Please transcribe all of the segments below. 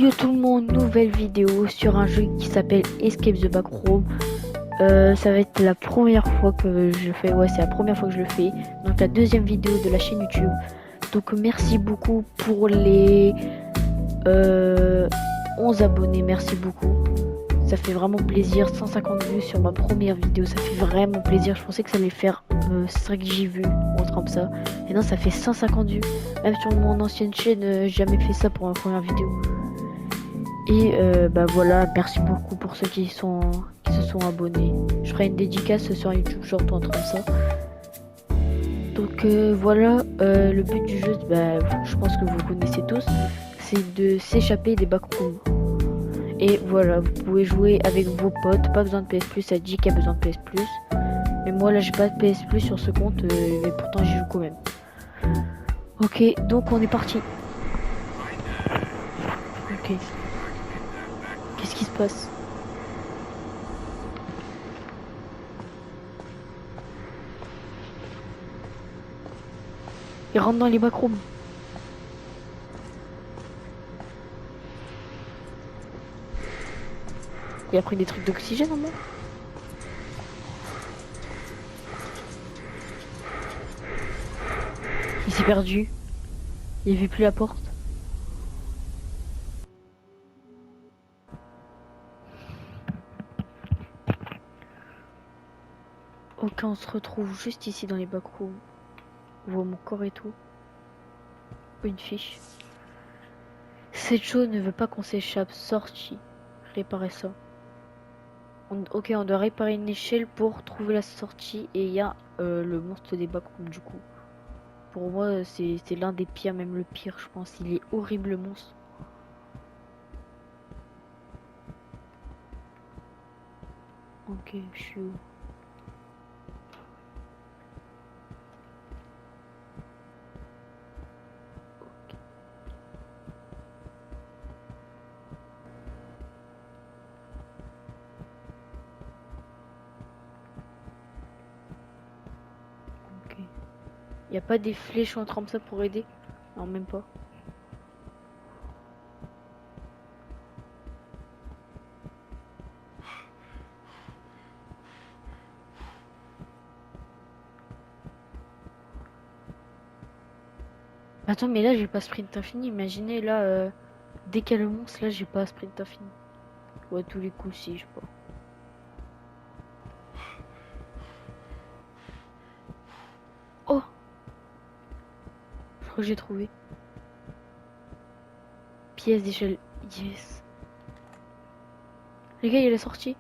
Yo tout le monde, nouvelle vidéo sur un jeu qui s'appelle Escape the Backroom. Ça va être la première fois que je fais, ouais c'est la première fois que je le fais. Donc la deuxième vidéo de la chaîne YouTube. Donc merci beaucoup pour les 11 abonnés, merci beaucoup. Ça fait vraiment plaisir, 150 vues sur ma première vidéo, ça fait vraiment plaisir. Je pensais que ça allait faire 5J vues ou un truc comme ça. Et non, ça fait 150 vues. Même sur mon ancienne chaîne, j'ai jamais fait ça pour ma première vidéo. Et bah voilà, merci beaucoup pour ceux qui se sont abonnés. Je ferai une dédicace sur YouTube short ou un truc comme ça. Donc voilà, le but du jeu, bah, je pense que vous connaissez tous, c'est de s'échapper des backrooms. Et voilà, vous pouvez jouer avec vos potes, pas besoin de PS Plus, ça dit qu'il y a besoin de PS Plus. Mais moi là j'ai pas de PS Plus sur ce compte, mais pourtant j'y joue quand même. Ok, donc on est parti. Ok. Qu'est-ce qui se passe? Il rentre dans les backrooms. Il a pris des trucs d'oxygène en moi. Il s'est perdu. Il vit plus la porte. Ok, on se retrouve juste ici dans les backrooms. On voit mon corps et tout. Une fiche. Cette chose ne veut pas qu'on s'échappe. Sortie. Réparer ça. Ok, on doit réparer une échelle pour trouver la sortie. Et il y a le monstre des backrooms du coup. Pour moi, c'est l'un des pires, même le pire, je pense. Il est horrible le monstre. Ok, je suis où? Ok. Il n'y a pas des flèches ou un truc comme ça pour aider? Non, même pas. Attends, mais là, j'ai pas sprint infini. Imaginez, là, dès qu'il y a le monstre, là, j'ai pas sprint infini. Ouais, tous les coups, si, je sais pas. Oh! Je crois que j'ai trouvé. Pièce d'échelle. Yes. Les gars, il est sorti.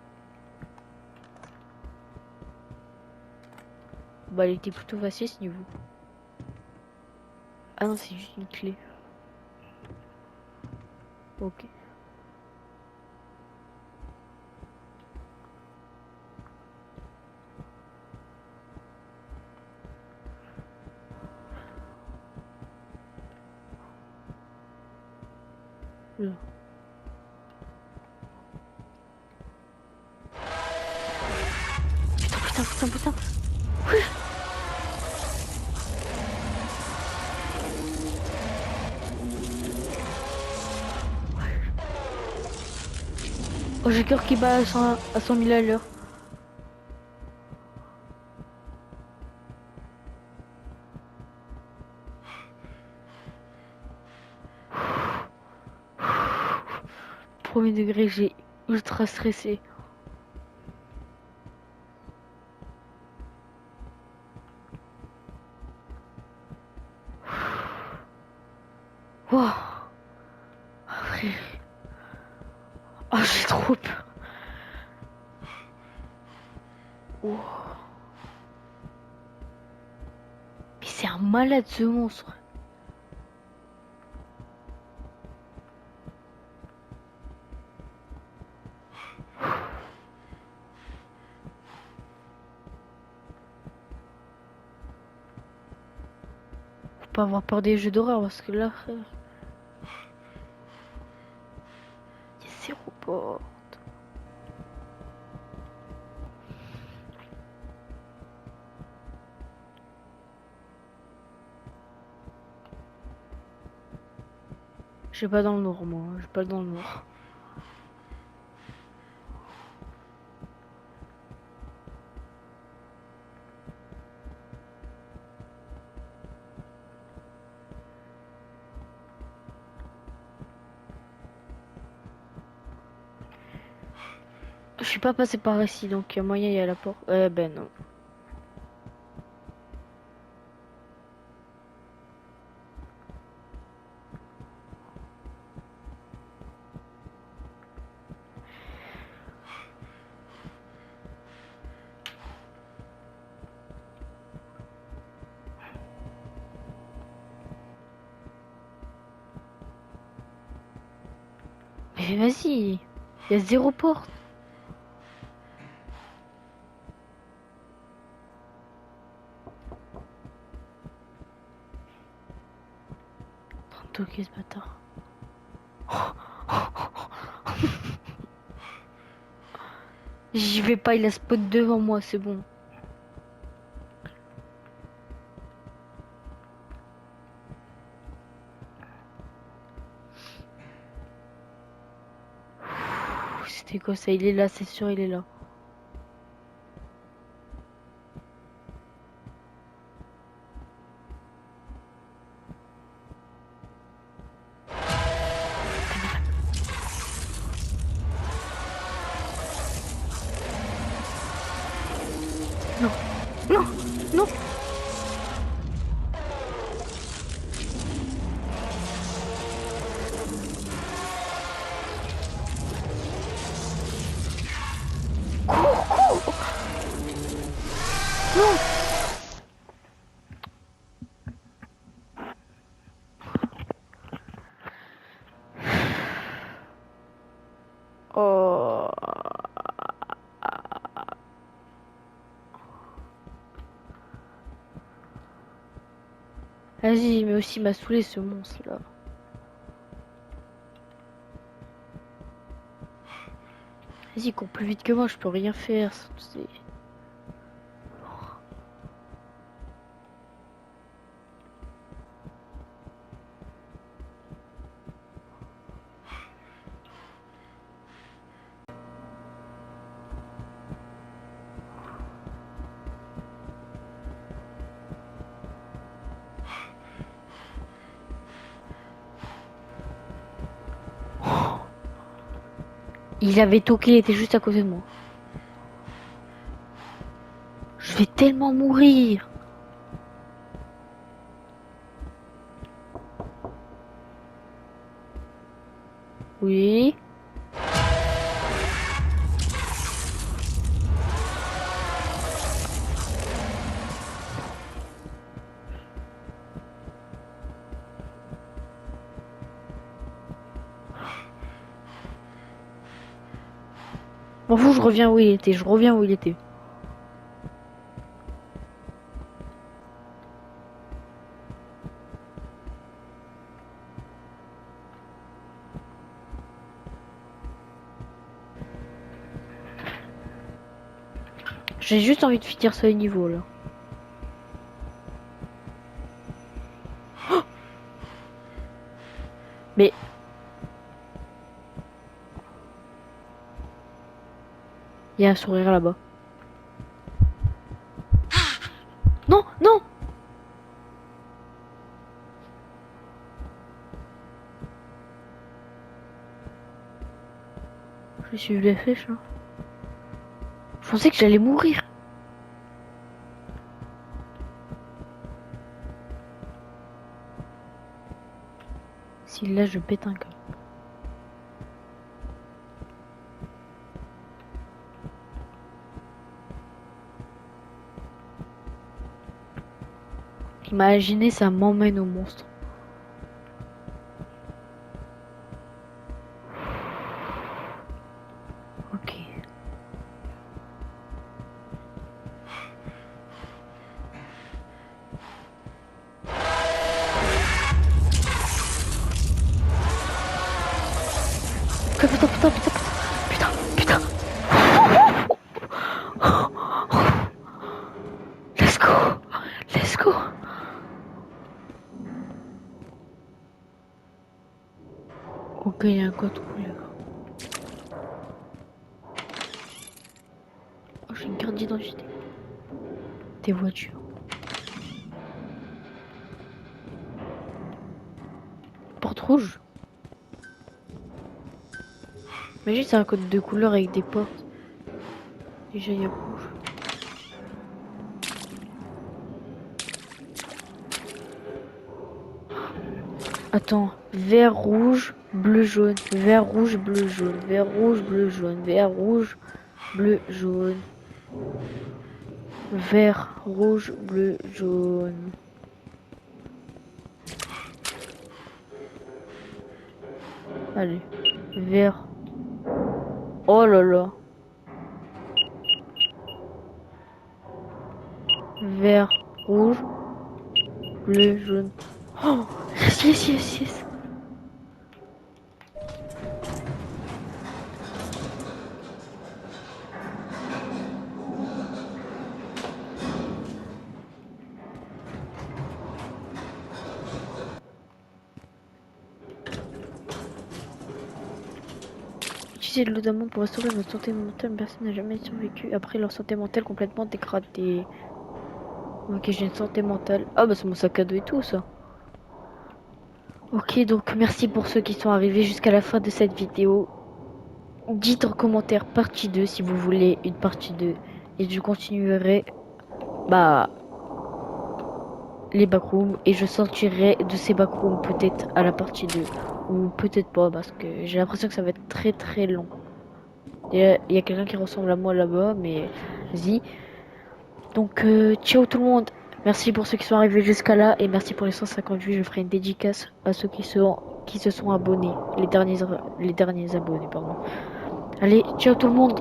Bah, il était plutôt facile ce niveau. Ah non, c'est juste une clé. Ok. Là. Putain, putain, putain, putain. Oh, j'ai le cœur qui bat à 100 000 à l'heure. Premier degré, j'ai ultra stressé. Wow. Frère. Oh, j'ai trop peur. Oh. Mais c'est un malade ce monstre. Faut pas avoir peur des jeux d'horreur parce que là, frère, il y a zéro porte. Je suis pas dans le noir, moi. Je suis pas dans le noir. Je suis pas passé par ici, donc il y a moyen, il y a la porte. Ben non. Mais vas-y. Il y a zéro porte. Ok, ce bâtard. J'y vais pas, il a spot devant moi, c'est bon. C'était quoi ça? Il est là, c'est sûr, il est là. Non, non, non. Non. Oh. Vas-y, mais aussi il m'a saoulé ce monstre là. Vas-y, il court plus vite que moi, je peux rien faire. Il avait toqué, il était juste à côté de moi. Je vais tellement mourir. Oui. M'en fous, je reviens où il était, je reviens où il était. J'ai juste envie de finir ce niveau là. Mais il y a un sourire là-bas. Non, non. Je suis la flèche là. Je pensais que j'allais mourir. Si là je pète un câble. Imaginez, ça m'emmène au monstre. Ok. Putain, putain, putain, putain, putain, putain. Let's go. Let's go. Ok, il y a un code couleur. Oh, j'ai une carte d'identité. Des voitures. Porte rouge. Imagine c'est un code de couleur avec des portes. Déjà il y a rouge. Attends, vert, rouge, bleu, jaune, vert, rouge, bleu, jaune, vert, rouge, bleu, jaune, vert, rouge, bleu, jaune, vert, rouge, bleu, jaune. Allez, vert. Oh là là. Vert, rouge, bleu, jaune. Oh, yes, yes, yes, yes. Utiliser de l'eau d'amande pour restaurer votre santé mentale. Personne n'a jamais survécu après leur santé mentale complètement dégradée. Ok, j'ai une santé mentale. Ah bah c'est mon sac à dos et tout ça. Ok, donc merci pour ceux qui sont arrivés jusqu'à la fin de cette vidéo. Dites en commentaire partie 2 si vous voulez une partie 2. Et je continuerai bah les backrooms et je sortirai de ces backrooms peut-être à la partie 2. Ou peut-être pas parce que j'ai l'impression que ça va être très très long. Il y a quelqu'un qui ressemble à moi là-bas, mais vas-y. Donc, ciao tout le monde. Merci pour ceux qui sont arrivés jusqu'à là et merci pour les 158. Je ferai une dédicace à ceux qui se sont abonnés. Les derniers abonnés, pardon. Allez, ciao tout le monde.